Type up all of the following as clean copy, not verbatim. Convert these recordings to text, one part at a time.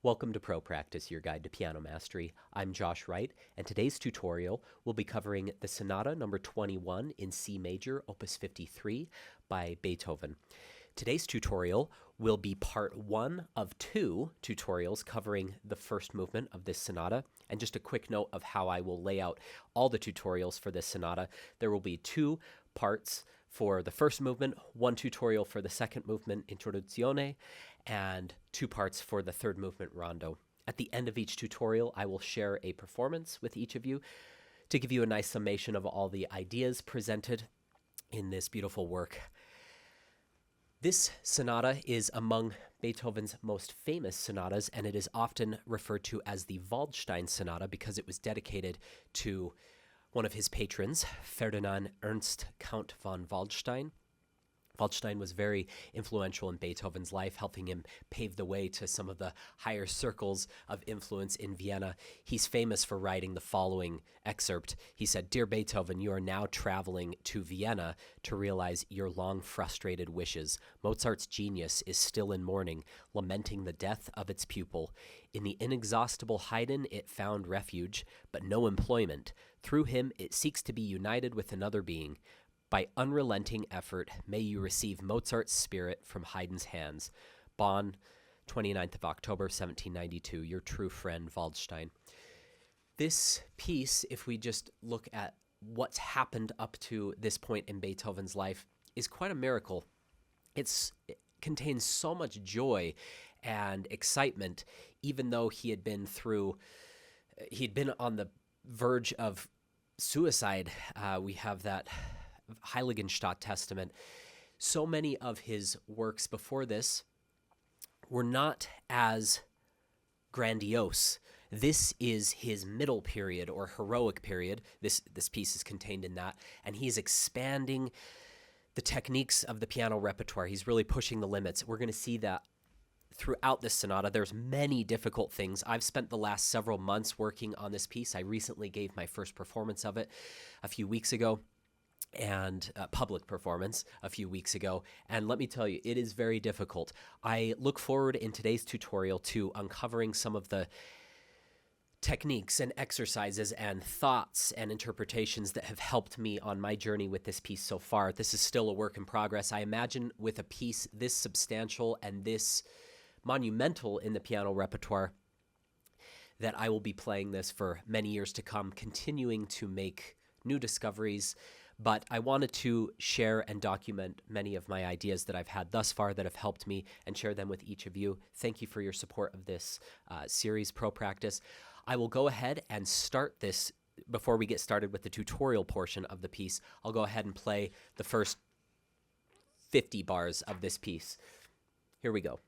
Welcome to Pro Practice, your guide to piano mastery. I'm Josh Wright, and today's tutorial will be covering the Sonata No. 21 in C major, Opus 53 by Beethoven. Today's tutorial will be part one of two tutorials covering the first movement of this sonata. And just a quick note of how I will lay out all the tutorials for this sonata. There will be two parts for the first movement, one tutorial for the second movement, Introduzione, and two parts for the third movement, Rondo. At the end of each tutorial, I will share a performance with each of you to give you a nice summation of all the ideas presented in this beautiful work. This sonata is among Beethoven's most famous sonatas, and it is often referred to as the Waldstein sonata because it was dedicated to one of his patrons, Ferdinand Ernst, Count von Waldstein. Waldstein was very influential in Beethoven's life, helping him pave the way to some of the higher circles of influence in Vienna. He's famous for writing the following excerpt. He said, "Dear Beethoven, you are now traveling to Vienna to realize your long frustrated wishes. Mozart's genius is still in mourning, lamenting the death of its pupil. In the inexhaustible Haydn it found refuge, but no employment. Through him it seeks to be united with another being. By unrelenting effort, may you receive Mozart's spirit from Haydn's hands. Bonn, 29th of October, 1792, your true friend, Waldstein." This piece, if we just look at what's happened up to this point in Beethoven's life, is quite a miracle. It contains so much joy and excitement, even though he'd been on the verge of suicide. We have that Heiligenstadt Testament. So many of his works before this were not as grandiose. This is his middle period or heroic period. This piece is contained in that, and he's expanding the techniques of the piano repertoire. He's really pushing the limits. We're going to see that throughout this sonata. There's many difficult things. I've spent the last several months working on this piece. I recently gave my first performance of it a few weeks ago, and public performance a few weeks ago. And let me tell you, it is very difficult. I look forward in today's tutorial to uncovering some of the techniques and exercises and thoughts and interpretations that have helped me on my journey with this piece so far. This is still a work in progress. I imagine with a piece this substantial and this monumental in the piano repertoire that I will be playing this for many years to come, continuing to make new discoveries. But I wanted to share and document many of my ideas that I've had thus far that have helped me and share them with each of you. Thank you for your support of this series, Pro Practice. I will go ahead and start this. Before we get started with the tutorial portion of the piece, I'll go ahead and play the first 50 bars of this piece. Here we go.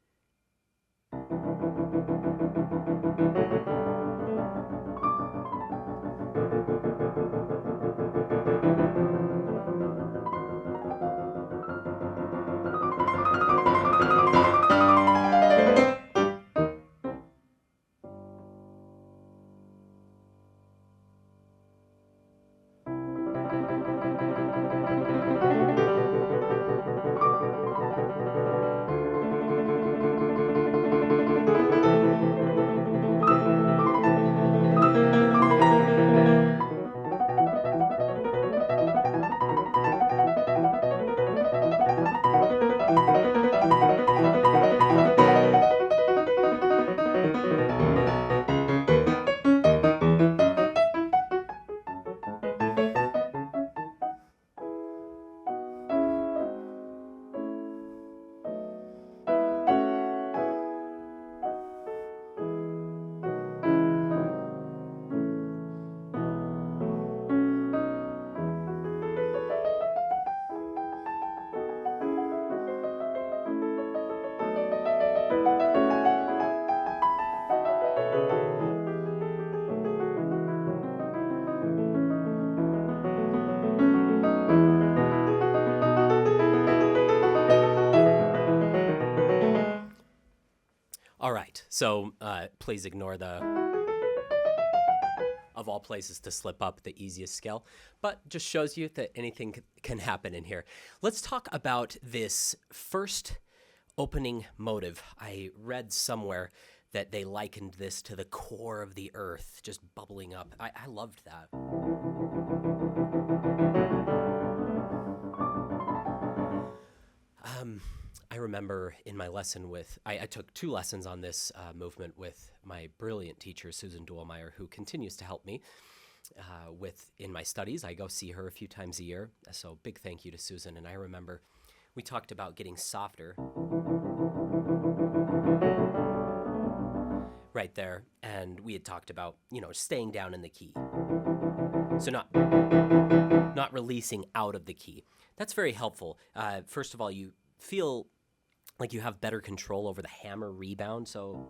All right, so please ignore the, of all places to slip up, the easiest scale, but just shows you that anything can happen in here. Let's talk about this first opening motive. I read somewhere that they likened this to the core of the earth, just bubbling up. I loved that. I remember in my lesson I took 2 lessons on this movement with my brilliant teacher, Susan Duhlmeyer, who continues to help me in my studies. I go see her a few times a year, so big thank you to Susan. And I remember we talked about getting softer right there, and we had talked about, staying down in the key. So not releasing out of the key. That's very helpful. First of all, you feel like you have better control over the hammer rebound, so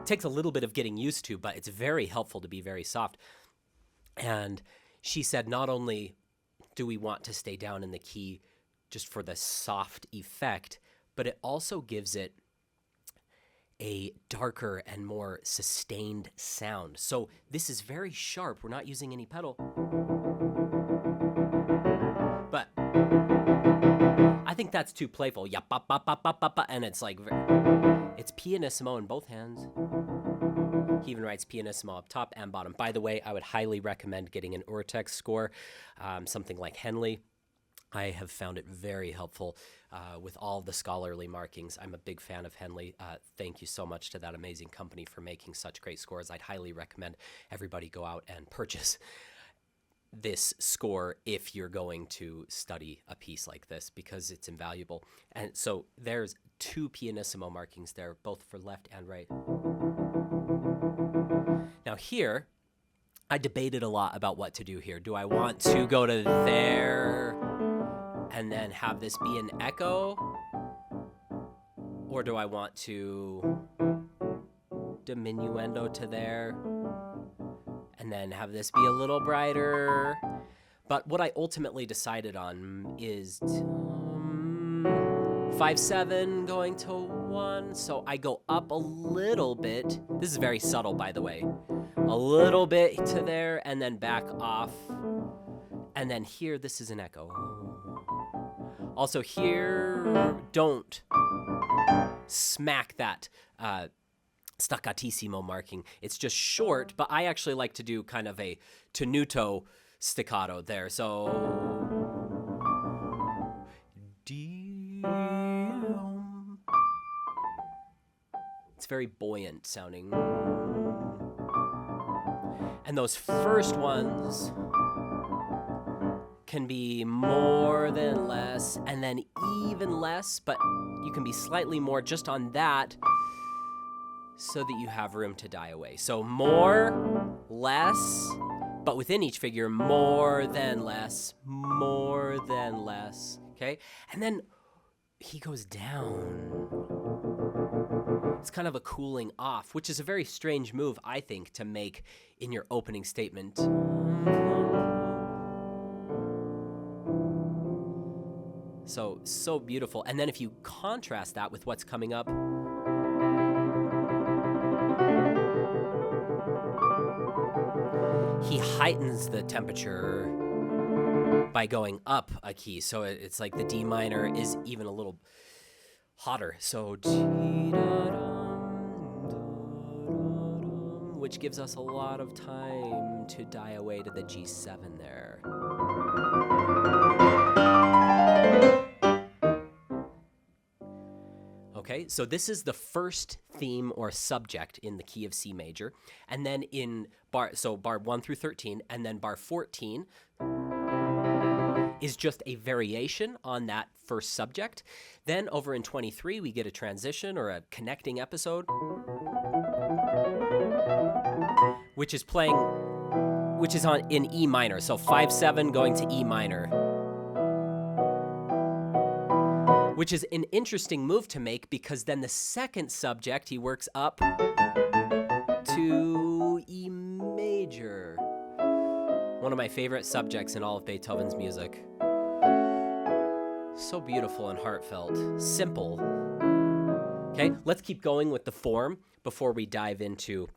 it takes a little bit of getting used to, but it's very helpful to be very soft. And she said not only do we want to stay down in the key just for the soft effect, but it also gives it a darker and more sustained sound. So this is very sharp. We're not using any pedal. But I think that's too playful. Yeah, ba, ba, ba, ba, ba, ba, and it's like, it's pianissimo in both hands. He even writes pianissimo up top and bottom. By the way, I would highly recommend getting an Urtext score, something like Henley. I have found it very helpful with all the scholarly markings. I'm a big fan of Henley. Thank you so much to that amazing company for making such great scores. I'd highly recommend everybody go out and purchase this score if you're going to study a piece like this, because it's invaluable. And so there's 2 pianissimo markings there, both for left and right. Now here, I debated a lot about what to do here. Do I want to go to there and then have this be an echo? Or do I want to diminuendo to there and then have this be a little brighter? But what I ultimately decided on is 5/7 going to 1. So I go up a little bit. This is very subtle, by the way. A little bit to there and then back off. And then here, this is an echo. Also here, don't smack that staccatissimo marking. It's just short, but I actually like to do kind of a tenuto staccato there. So it's very buoyant sounding. And those first ones can be more than less, and then even less, but you can be slightly more just on that so that you have room to die away. So more, less, but within each figure, more than less, okay? And then he goes down. It's kind of a cooling off, which is a very strange move, I think, to make in your opening statement. So beautiful. And then if you contrast that with what's coming up, he heightens the temperature by going up a key. So it's like the D minor is even a little hotter. So which gives us a lot of time to die away to the G7 there. Okay, so this is the first theme or subject in the key of C major. And then in bar 1 through 13, and then bar 14 is just a variation on that first subject. Then over in 23, we get a transition or a connecting episode, which is in E minor. So 5/7 going to E minor, which is an interesting move to make, because then the second subject, he works up to E major. One of my favorite subjects in all of Beethoven's music. So beautiful and heartfelt. Simple. Okay, let's keep going with the form before we dive into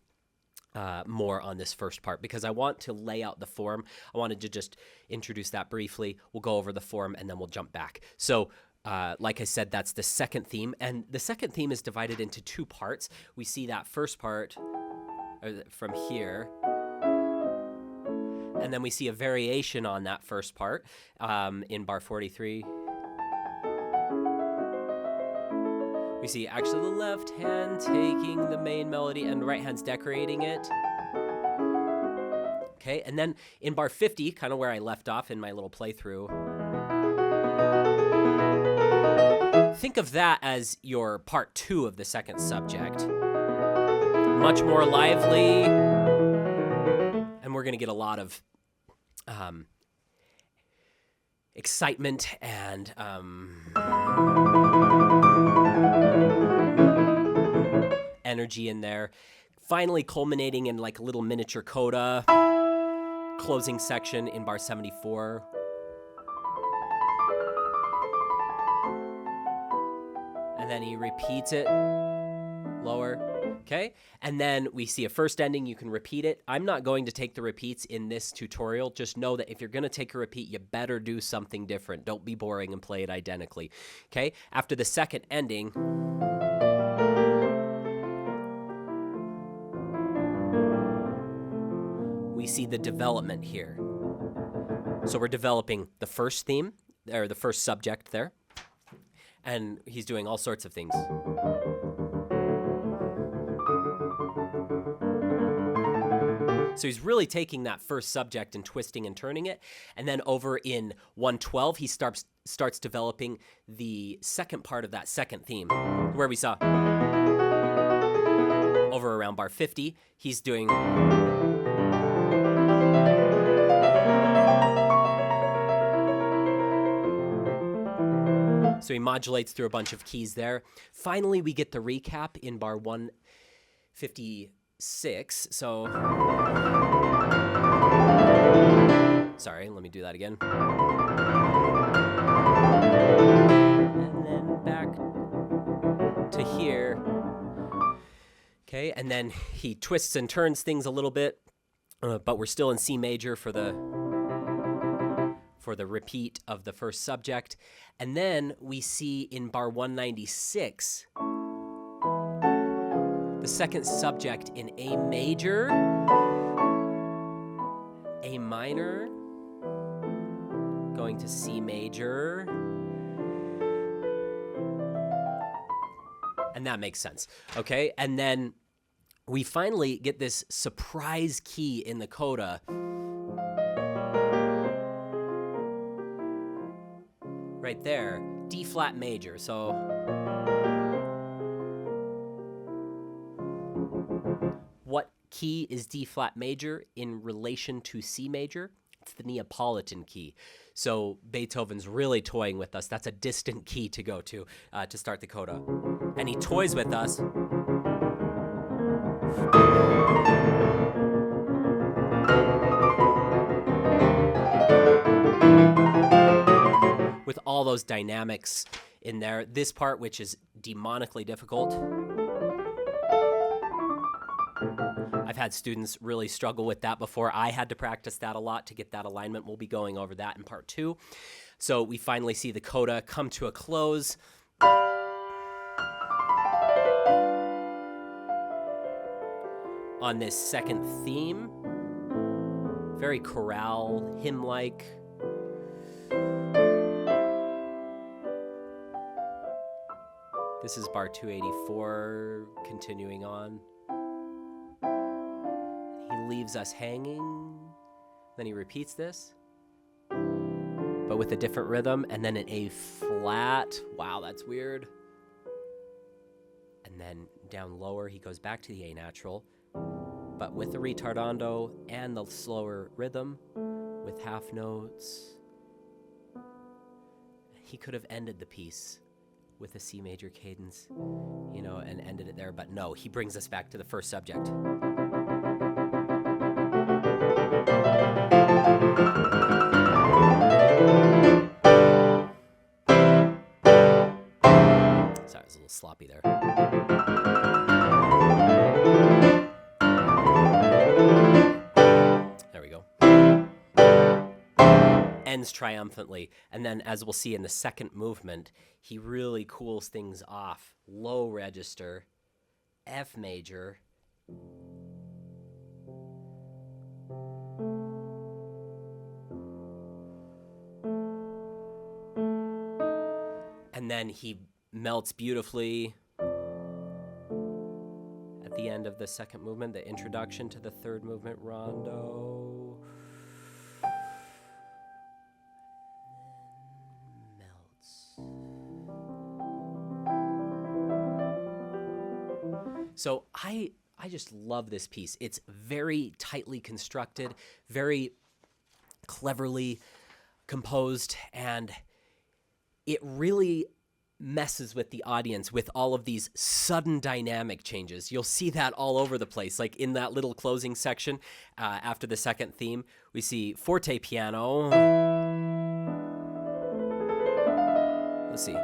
more on this first part, because I want to lay out the form. I wanted to just introduce that briefly. We'll go over the form and then we'll jump back. So Like I said, that's the second theme. And the second theme is divided into two parts. We see that first part from here. And then we see a variation on that first part in bar 43. We see actually the left hand taking the main melody and the right hand's decorating it. Okay, and then in bar 50, kind of where I left off in my little playthrough, think of that as your part 2 of the second subject. Much more lively, and we're going to get a lot of excitement and energy in there. Finally culminating in like a little miniature coda closing section in bar 74. And then he repeats it lower. Okay, and then we see a first ending. You can repeat it. I'm not going to take the repeats in this tutorial. Just know that if you're going to take a repeat, you better do something different. Don't be boring and play it identically. Okay, after the second ending, we see the development here. So we're developing the first theme, or the first subject there, and he's doing all sorts of things. So he's really taking that first subject and twisting and turning it. And then over in 112, he starts developing the second part of that second theme, where we saw over around bar 50, he's doing... So he modulates through a bunch of keys there. Finally, we get the recap in bar 156. So, sorry, let me do that again. And then back to here. Okay, and then he twists and turns things a little bit, but we're still in C major for the repeat of the first subject. And then we see in bar 196 the second subject in A major, A minor, going to C major, and that makes sense, okay? And then we finally get this surprise key in the coda, right there, D flat major. So what key is D flat major in relation to C major? It's the Neapolitan key. So Beethoven's really toying with us. That's a distant key to go to start the coda. And he toys with us with all those dynamics in there. This part, which is demonically difficult. I've had students really struggle with that before. I had to practice that a lot to get that alignment. We'll be going over that in part 2. So we finally see the coda come to a close. On this second theme. Very chorale, hymn-like. This is bar 284, continuing on. He leaves us hanging. Then he repeats this, but with a different rhythm, and then an A flat. Wow, that's weird. And then down lower, he goes back to the A natural, but with the ritardando and the slower rhythm, with half notes. He could have ended the piece with a C major cadence, you know, and ended it there, but no, he brings us back to the first subject. Sorry, I was a little sloppy there. There we go. ends triumphantly. And then, as we'll see in the second movement, he really cools things off. Low register, F major. And then he melts beautifully at the end of the second movement, the introduction to the third movement, rondo. Melts. So I just love this piece. It's very tightly constructed, very cleverly composed, and it really messes with the audience with all of these sudden dynamic changes. You'll see that all over the place. Like in that little closing section after the second theme, we see forte piano. Let's see.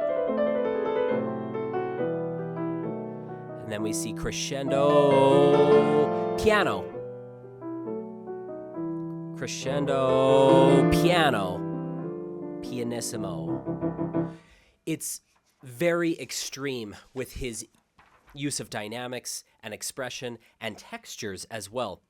And then we see crescendo piano. Crescendo piano. Pianissimo. It's very extreme with his use of dynamics and expression and textures as well.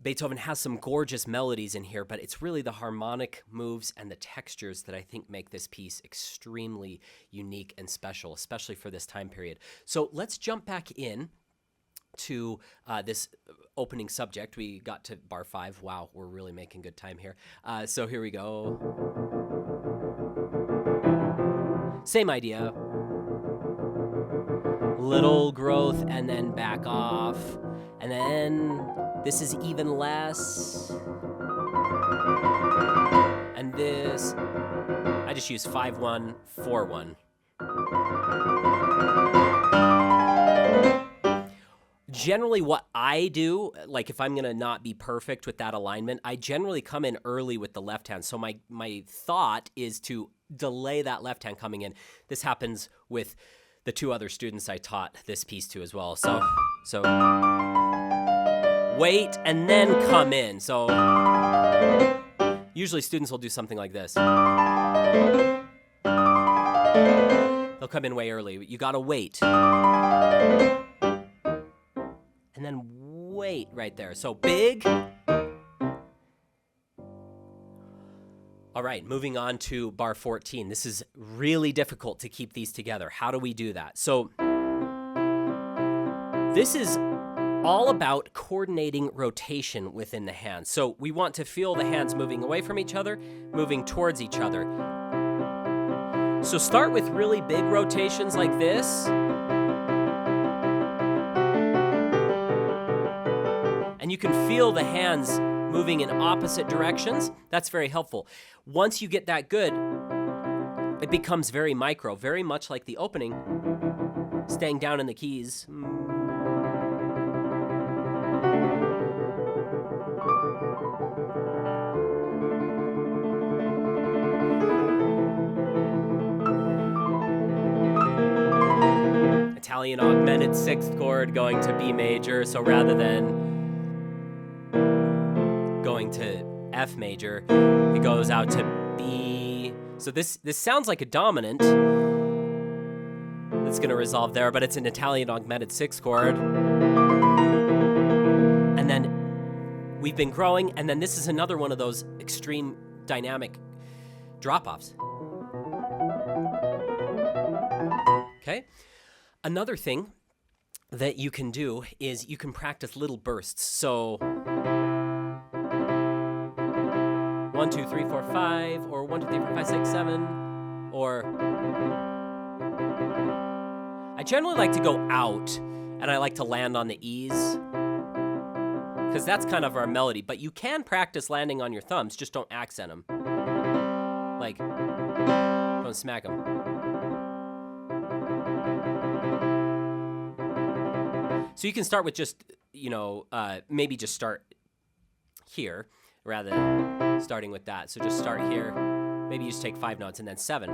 Beethoven has some gorgeous melodies in here, but it's really the harmonic moves and the textures that I think make this piece extremely unique and special, especially for this time period. So let's jump back in to this opening subject. We got to bar 5. Wow, we're really making good time here. So here we go. Same idea. Little growth and then back off. And then this is even less. And this, I just use 5-1, 4-1. Generally what I do, like if I'm gonna not be perfect with that alignment, I generally come in early with the left hand. So my thought is to delay that left hand coming in. This happens with the 2 other students I taught this piece to as well. So wait and then come in. So usually students will do something like this. They'll come in way early. You gotta wait. And then wait right there. So big. All right, moving on to bar 14. This is really difficult to keep these together. How do we do that? So this is all about coordinating rotation within the hands. So we want to feel the hands moving away from each other, moving towards each other. So start with really big rotations like this. And you can feel the hands moving in opposite directions. That's very helpful. Once you get that good, it becomes very micro, very much like the opening, staying down in the keys. Italian augmented 6th chord going to B major, so rather than going to F major, it goes out to B. So this sounds like a dominant that's going to resolve there, but it's an Italian augmented 6th chord. And then we've been growing, and then this is another one of those extreme dynamic drop-offs. Okay? Another thing that you can do is you can practice little bursts. So 1, 2, 3, 4, 5, or 1, 2, 3, 4, 5, 6, 7, or I generally like to go out, and I like to land on the E's, because that's kind of our melody, but you can practice landing on your thumbs, just don't accent them. Like, don't smack them. So you can start with just, maybe just start here, rather than starting with that. So just start here. Maybe you just take 5 notes and then 7.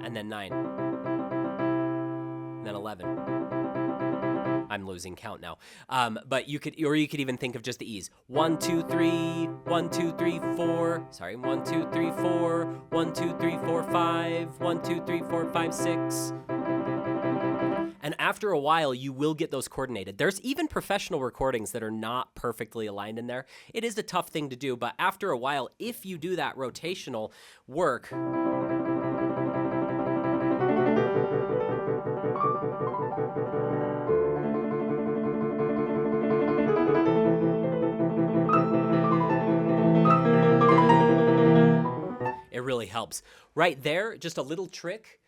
And then 9. And then 11. I'm losing count now. But you could even think of just the E's. 1, 2, 3, 1, 2, 3, 4. Sorry, 1, 2, 3, 4, 1, 2, 3, 4, 5, 1, 2, 3, 4, 5, 6. And after a while, you will get those coordinated. There's even professional recordings that are not perfectly aligned in there. It is a tough thing to do, but after a while, if you do that rotational work, it really helps. Right there, just a little trick.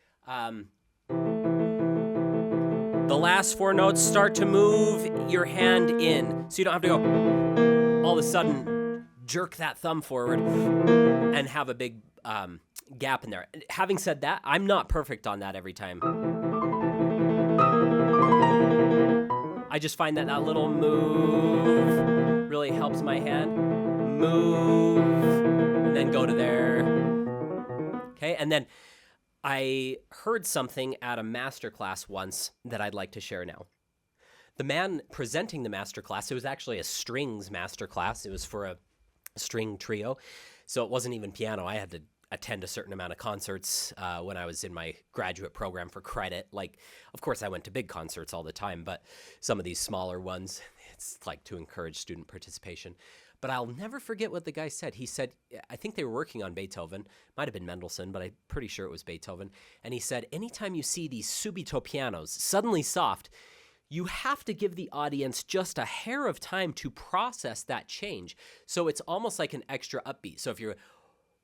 The last 4 notes start to move your hand in. So you don't have to go all of a sudden jerk that thumb forward and have a big gap in there. Having said that, I'm not perfect on that every time. I just find that little move really helps my hand. Move, and then go to there. Okay, and then I heard something at a masterclass once that I'd like to share now. The man presenting the masterclass, it was actually a strings masterclass. It was for a string trio, so it wasn't even piano. I had to attend a certain amount of concerts when I was in my graduate program for credit. Like, of course, I went to big concerts all the time, but some of these smaller ones, it's like to encourage student participation. But I'll never forget what the guy said. He said, I think they were working on Beethoven. Might have been Mendelssohn, but I'm pretty sure it was Beethoven. And he said, anytime you see these subito pianos, suddenly soft, you have to give the audience just a hair of time to process that change. So it's almost like an extra upbeat. So if you're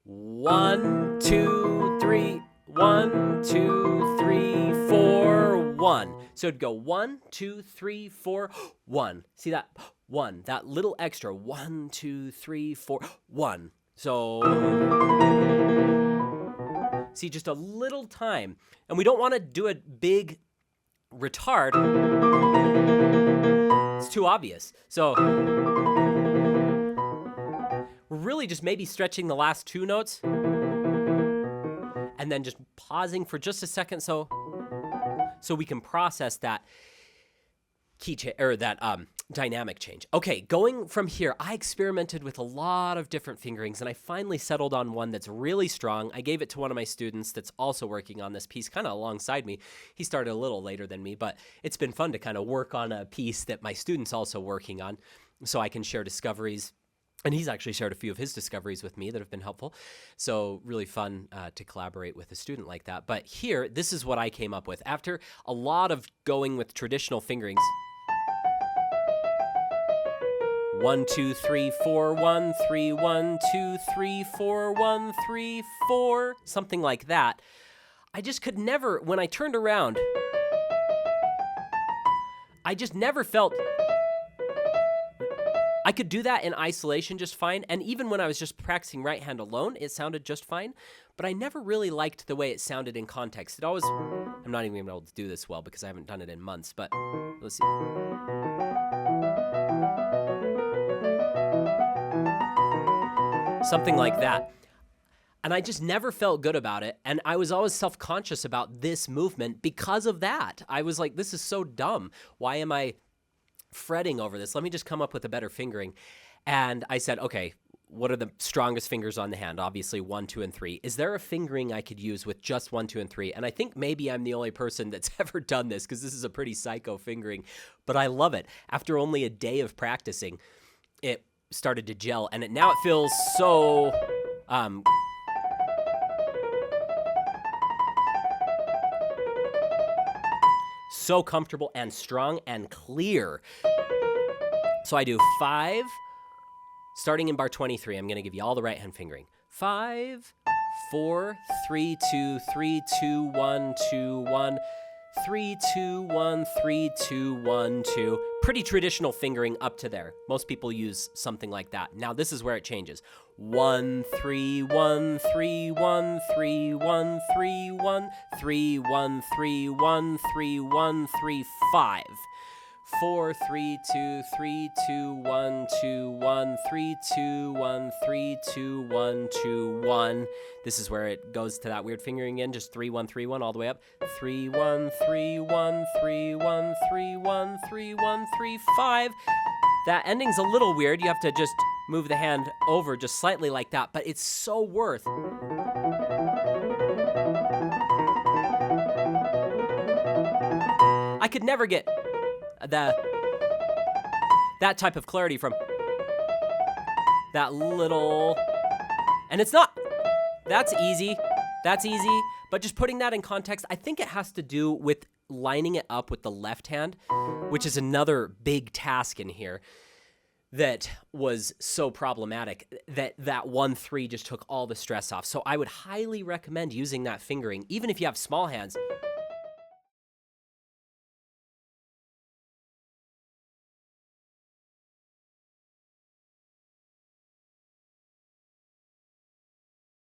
1, 2, 3, 1, 2, 3, 4, 1. So it'd go 1, 2, 3, 4, 1. See that? 1. That little extra. 1, 2, 3, 4, 1. So, see, just a little time. And we don't want to do a big retard. It's too obvious. So, we're really just maybe stretching the last 2 notes and then just pausing for just a second so we can process that key or that dynamic change. Okay, going from here, I experimented with a lot of different fingerings, and I finally settled on one that's really strong. I gave it to one of my students that's also working on this piece kind of alongside me. He started a little later than me, but it's been fun to kind of work on a piece that my student's also working on, so I can share discoveries. And he's actually shared a few of his discoveries with me that have been helpful. So really fun to collaborate with a student like that. But here, this is what I came up with. After a lot of going with traditional fingerings, 1, 2, 3, 4, 1, 3, 1, 2, 3, 4, 1, 3, 4, something like that. I just could never, when I turned around, I just never felt I could do that in isolation just fine, and even when I was just practicing right hand alone, it sounded just fine, but I never really liked the way it sounded in context. It always, I'm not even able to do this well because I haven't done it in months, but let's see. Something like that. And I just never felt good about it, and I was always self-conscious about this movement because of that. I was like, this is so dumb. Why am I fretting over this? Let me just come up with a better fingering. And I said, okay, what are the strongest fingers on the hand? Obviously 1, 2, and 3. Is there a fingering I could use with just 1, 2, and 3? And I think maybe I'm the only person that's ever done this because this is a pretty psycho fingering, but I love it. After only a day of practicing, it started to gel, and now it feels so so comfortable and strong and clear. So I do 5, starting in bar 23. I'm going to give you all the right hand fingering. 5, 4, 3, 2, 3, 2, 1, 2, 1, 3, 2, 1, 3, 2, 1, 2. Pretty traditional fingering up to there. Most people use something like that. Now this is where it changes. 1, 3, 1, 3, 1, 3, 1, 3, 1, 3, 1, 3, 1, 3, 1, 3, 5. 4, 3, 2, 3, 2, 1, 2, 1, 3, 2, 1, 3, 2, 1, 2, 1. This is where it goes to that weird fingering again, just 3, 1, 3, 1 all the way up. 3, 1, 3, 1, 3, 1, 3, 1, 3, 1, 3, 5. That ending's a little weird. You have to just move the hand over just slightly like that, but it's so worth. I could never get that type of clarity from that little, and it's not, that's easy, but just putting that in context, I think it has to do with lining it up with the left hand, which is another big task in here that was so problematic, that 1-3 just took all the stress off. So I would highly recommend using that fingering, even if you have small hands.